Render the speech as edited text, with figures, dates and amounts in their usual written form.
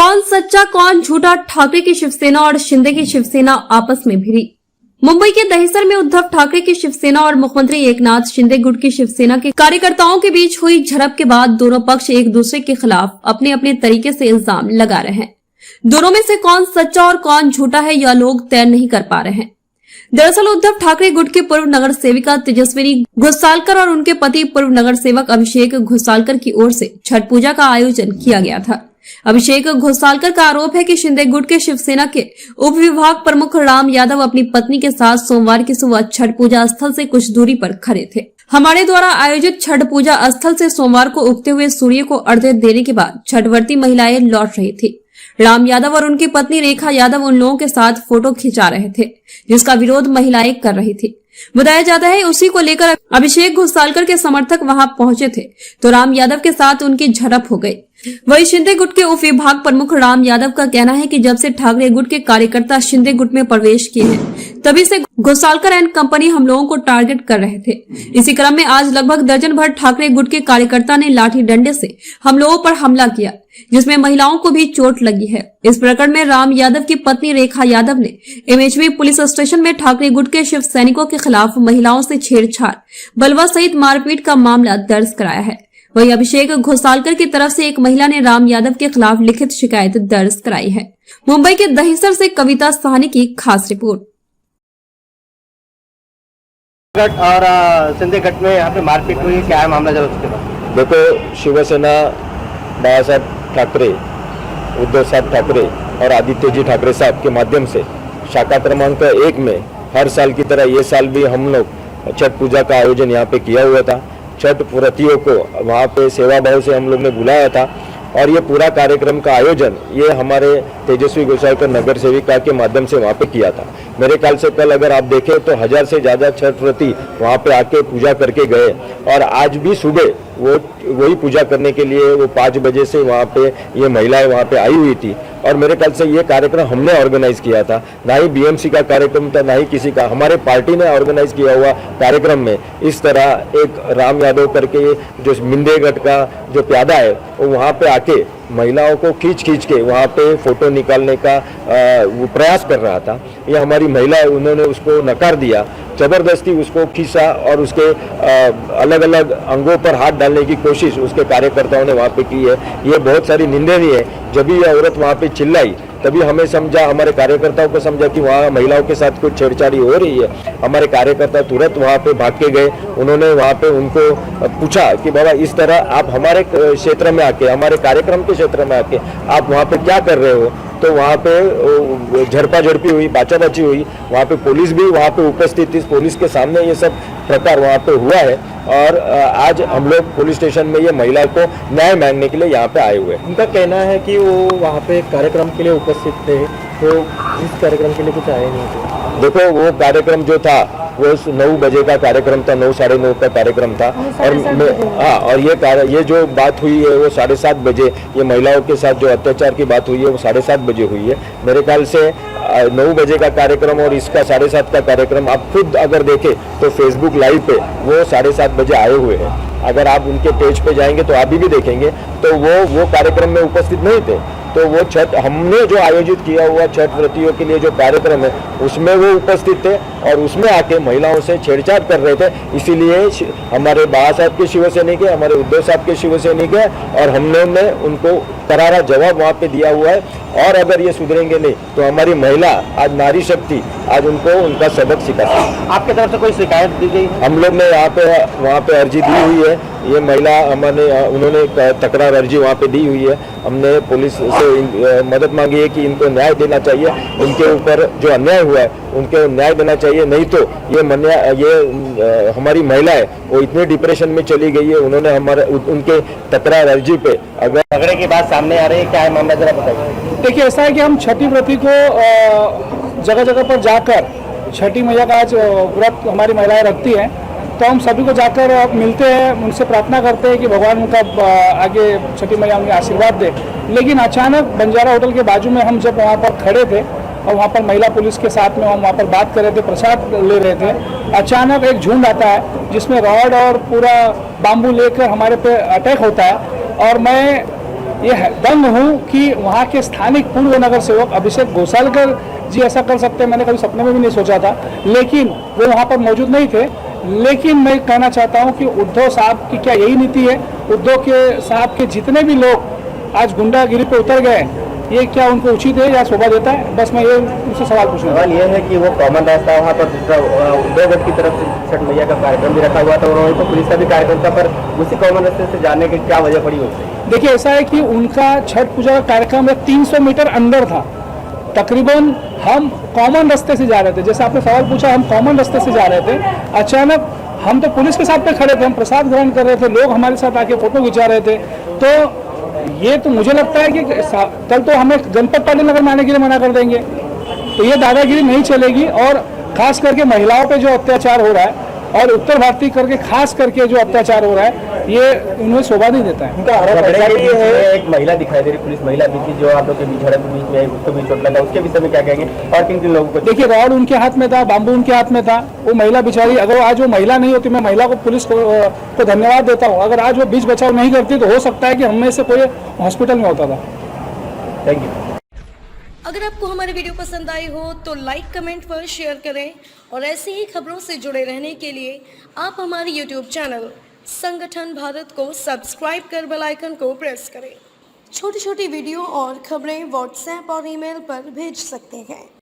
कौन सच्चा कौन झूठा, ठाकरे की शिवसेना और शिंदे की शिवसेना आपस में भिड़ी। मुंबई के दहिसर में उद्धव ठाकरे की शिवसेना और मुख्यमंत्री एकनाथ शिंदे गुट की शिवसेना के कार्यकर्ताओं के बीच हुई झड़प के बाद दोनों पक्ष एक दूसरे के खिलाफ अपने अपने तरीके से इल्जाम लगा रहे हैं। दोनों में से कौन सच्चा और कौन झूठा है यह लोग तय नहीं कर पा रहे हैं। दरअसल उद्धव ठाकरे गुट के पूर्व नगर सेविका तेजस्विनी घोसालकर और उनके पति पूर्व नगर सेवक अभिषेक घोसालकर की ओर से छठ पूजा का आयोजन किया गया था। अभिषेक घोसालकर का आरोप है कि शिंदे गुट के शिवसेना के उप विभाग प्रमुख राम यादव अपनी पत्नी के साथ सोमवार की सुबह छठ पूजा स्थल से कुछ दूरी पर खड़े थे। हमारे द्वारा आयोजित छठ पूजा स्थल से सोमवार को उगते हुए सूर्य को अर्घ्य देने के बाद छठव्रती महिलाएं लौट रही थी। राम यादव और उनकी पत्नी रेखा यादव उन लोगों के साथ फोटो खिंचा रहे थे, जिसका विरोध महिलाएं कर रही थी। बताया जाता है उसी को लेकर अभिषेक घोसालकर के समर्थक वहां पहुंचे थे तो राम यादव के साथ उनकी झड़प हो गई। वही शिंदे गुट के उप विभाग प्रमुख राम यादव का कहना है कि जब से ठाकरे गुट के कार्यकर्ता शिंदे गुट में प्रवेश किए हैं तभी से घोसालकर एंड कंपनी हम लोगों को टारगेट कर रहे थे। इसी क्रम में आज लगभग दर्जन भर ठाकरे गुट के कार्यकर्ता ने लाठी डंडे से हम लोगों पर हमला किया, जिसमें महिलाओं को भी चोट लगी है। इस प्रकरण में राम यादव की पत्नी रेखा यादव ने एमएचबी पुलिस स्टेशन में ठाकरे गुट के शिव सैनिकों के खिलाफ महिलाओं से छेड़छाड़, बलवा सहित मारपीट का मामला दर्ज कराया है। वहीं अभिषेक घोसालकर की तरफ से एक महिला ने राम यादव के खिलाफ लिखित शिकायत दर्ज कराई है। मुंबई के दहिसर से कविता साहनी की खास रिपोर्ट। और शिंदे गट में यहाँ पे मारपीट हुई, क्या है मामला जरा उसके बाद? देखो, शिवसेना बाला साहब ठाकरे, उद्धव साहब ठाकरे और आदित्य जी ठाकरे साहब के माध्यम से शाखा क्रमांक 1 में हर साल की तरह ये साल भी हम लोग छठ पूजा का आयोजन यहाँ पे किया हुआ था। छठ व्रतियों को वहाँ पे सेवा भाव से हम लोग ने बुलाया था और ये पूरा कार्यक्रम का आयोजन ये हमारे तेजस्वी घोसालकर नगर सेविका के माध्यम से वहाँ पे किया था। मेरे ख्याल से कल अगर आप देखें तो 1000 से ज़्यादा छठ व्रती वहाँ पे आके पूजा करके गए और आज भी सुबह वही पूजा करने के लिए वो 5 बजे से वहाँ पे ये महिलाएं वहाँ पे आई हुई थी। और मेरे ख्याल से ये कार्यक्रम हमने ऑर्गेनाइज किया था, ना ही बीएमसी का कार्यक्रम था, ना ही किसी का, हमारे पार्टी ने ऑर्गेनाइज किया हुआ कार्यक्रम में इस तरह एक राम यादव करके जो मिंदेगढ़ का जो प्यादा है वो वहाँ पे आके महिलाओं को खींच के वहाँ पे फोटो निकालने का वो प्रयास कर रहा था। ये हमारी महिला उन्होंने उसको नकार दिया, जबरदस्ती उसको खींचा और उसके अलग अलग अंगों पर हाथ डालने की कोशिश उसके कार्यकर्ताओं ने वहाँ पे की है। ये बहुत सारी निंदनीय है। जब भी ये औरत वहाँ पे चिल्लाई तभी हमें समझा, हमारे कार्यकर्ताओं को समझा कि वहाँ महिलाओं के साथ कुछ छेड़छाड़ी हो रही है। हमारे कार्यकर्ता तुरंत वहाँ पे भाग के गए। उन्होंने वहाँ पे उनको पूछा कि बाबा इस तरह आप हमारे क्षेत्र में आके, हमारे कार्यक्रम के क्षेत्र में आके आप वहाँ पे क्या कर रहे हो? तो वहाँ पे झड़पा झड़पी हुई, बाचाबाची हुई। वहाँ पे पुलिस भी वहाँ पे उपस्थित थी। पुलिस के सामने ये सब प्रकार वहाँ पे हुआ है और आज हम लोग पुलिस स्टेशन में ये महिला को न्याय मांगने के लिए यहाँ पे आए हुए हैं। उनका कहना है कि वो वहाँ पे कार्यक्रम के लिए उपस्थित थे, तो इस कार्यक्रम के लिए कुछ आए नहीं थे। देखो, वो कार्यक्रम जो था वो 9 बजे का कार्यक्रम था, 9 साढ़े 9 का कार्यक्रम था और और ये जो बात हुई है वो 7:30 बजे, ये महिलाओं के साथ जो अत्याचार की बात हुई है वो 7:30 बजे हुई है। मेरे ख्याल से 9 बजे का कार्यक्रम और इसका 7:30 का कार्यक्रम आप खुद अगर देखें तो फेसबुक लाइव पे वो 7:30 बजे आए हुए हैं। अगर आप उनके पेज पे जाएंगे तो अभी भी देखेंगे तो वो कार्यक्रम में उपस्थित नहीं थे। तो वो छठ हमने जो आयोजित किया हुआ छठ व्रतियों के लिए जो कार्यक्रम है उसमें वो उपस्थित थे और उसमें आके महिलाओं से छेड़छाड़ कर रहे थे। इसीलिए हमारे बाला साहब के शिवसैनिक है, हमारे उद्धव साहब के शिवसैनिक है और हमने उनको करारा जवाब वहाँ पे दिया हुआ है। और अगर ये सुधरेंगे नहीं तो हमारी महिला आज नारी शक्ति आज उनको उनका सबक सिखाती। आपकी तरफ से कोई शिकायत दी गई? हम लोग ने वहाँ पे अर्जी दी हुई है। ये महिला उन्होंने तकरार अर्जी वहाँ पे दी हुई है। हमने पुलिस से मदद मांगी है कि इनको न्याय देना चाहिए, इनके ऊपर जो अन्याय हुआ है उनको न्याय देना चाहिए। नहीं तो ये हमारी महिला है वो इतने डिप्रेशन में चली गई है। उन्होंने उनके तकरार अर्जी पे अगर झगड़े की बात सामने आ रही है, क्या है मामला जरा बताइए। देखिए, ऐसा है कि हम छठी व्रती को जगह जगह पर जाकर छठी मैया का आज व्रत हमारी महिलाएं रखती हैं, तो हम सभी को जाकर मिलते हैं, उनसे प्रार्थना करते हैं कि भगवान उनका आगे छठी मैया उन्हें आशीर्वाद दे। लेकिन अचानक बंजारा होटल के बाजू में हम जब वहाँ पर खड़े थे और वहाँ पर महिला पुलिस के साथ में हम वहाँ पर बात कर रहे थे, प्रसाद ले रहे थे, अचानक एक झुंड आता है जिसमें रॉड और पूरा बाम्बू लेकर हमारे पे अटैक होता है। और मैं दंग हूँ कि वहाँ के स्थानिक पूर्व नगर सेवक अभिषेक गोसालकर जी ऐसा कर सकते हैं, मैंने कभी सपने में भी नहीं सोचा था, लेकिन वो वहाँ पर मौजूद नहीं थे। लेकिन मैं कहना चाहता हूँ कि उद्धव साहब की क्या यही नीति है? उद्धव के साहब के जितने भी लोग आज गुंडागिरी पे उतर गए, ये क्या उनको उचित है या शोभा देता है? बस मैं ये उनसे सवाल पूछना। सवाल ये है कि वो कॉमन रास्ता वहाँ पर दूसरा उद्धव की तरफ से छठ मैया का कार्यक्रम भी रखा हुआ था, उन्होंने तो पुलिस का भी कार्यक्रम था, पर उसी कॉमन रास्ते से जाने की क्या वजह पड़ी उससे? देखिए, ऐसा है कि उनका छठ पूजा का कार्यक्रम 300 मीटर अंदर था। तकरीबन हम कॉमन रास्ते से जा रहे थे, जैसे आपने सवाल पूछा, हम कॉमन रास्ते से जा रहे थे। अचानक हम तो पुलिस के साथ पे खड़े थे, हम प्रसाद ग्रहण कर रहे थे, लोग हमारे साथ आके फोटो खिंचा रहे थे। तो ये तो मुझे लगता है कि कल तो हमें जनपद पार्टी नगर में आने के लिए मना कर देंगे, तो ये दादागिरी नहीं चलेगी। और खास करके महिलाओं पे जो अत्याचार हो रहा है और उत्तर भारतीय करके खास करके जो अत्याचार हो रहा है, ये उन्हें शोभा नहीं देता है। उनका आरोप ऐसा भी है, एक महिला दिखाई दे रही, पुलिस महिला दिखी जो आप लोग के बीच झड़प बीच में उसको भी चोट लगा, उसके विषय में क्या कहेंगे? और किन किन लोगों को? देखिए, रॉड उनके हाथ में था, बाम्बू उनके हाथ में था। वो महिला बेचारी, अगर आज वो महिला नहीं होती, मैं महिला को पुलिस को धन्यवाद देता हूँ। अगर आज वो बीच बचाव नहीं करती तो हो सकता है कि हम में से कोई हॉस्पिटल में होता था। Thank you. अगर आपको हमारी वीडियो पसंद आई हो तो लाइक, कमेंट पर शेयर करें और ऐसी ही खबरों से जुड़े रहने के लिए आप हमारे यूट्यूब चैनल संगठन भारत को सब्सक्राइब कर बेल आइकन को प्रेस करें। छोटी छोटी वीडियो और खबरें व्हाट्सएप और ईमेल पर भेज सकते हैं।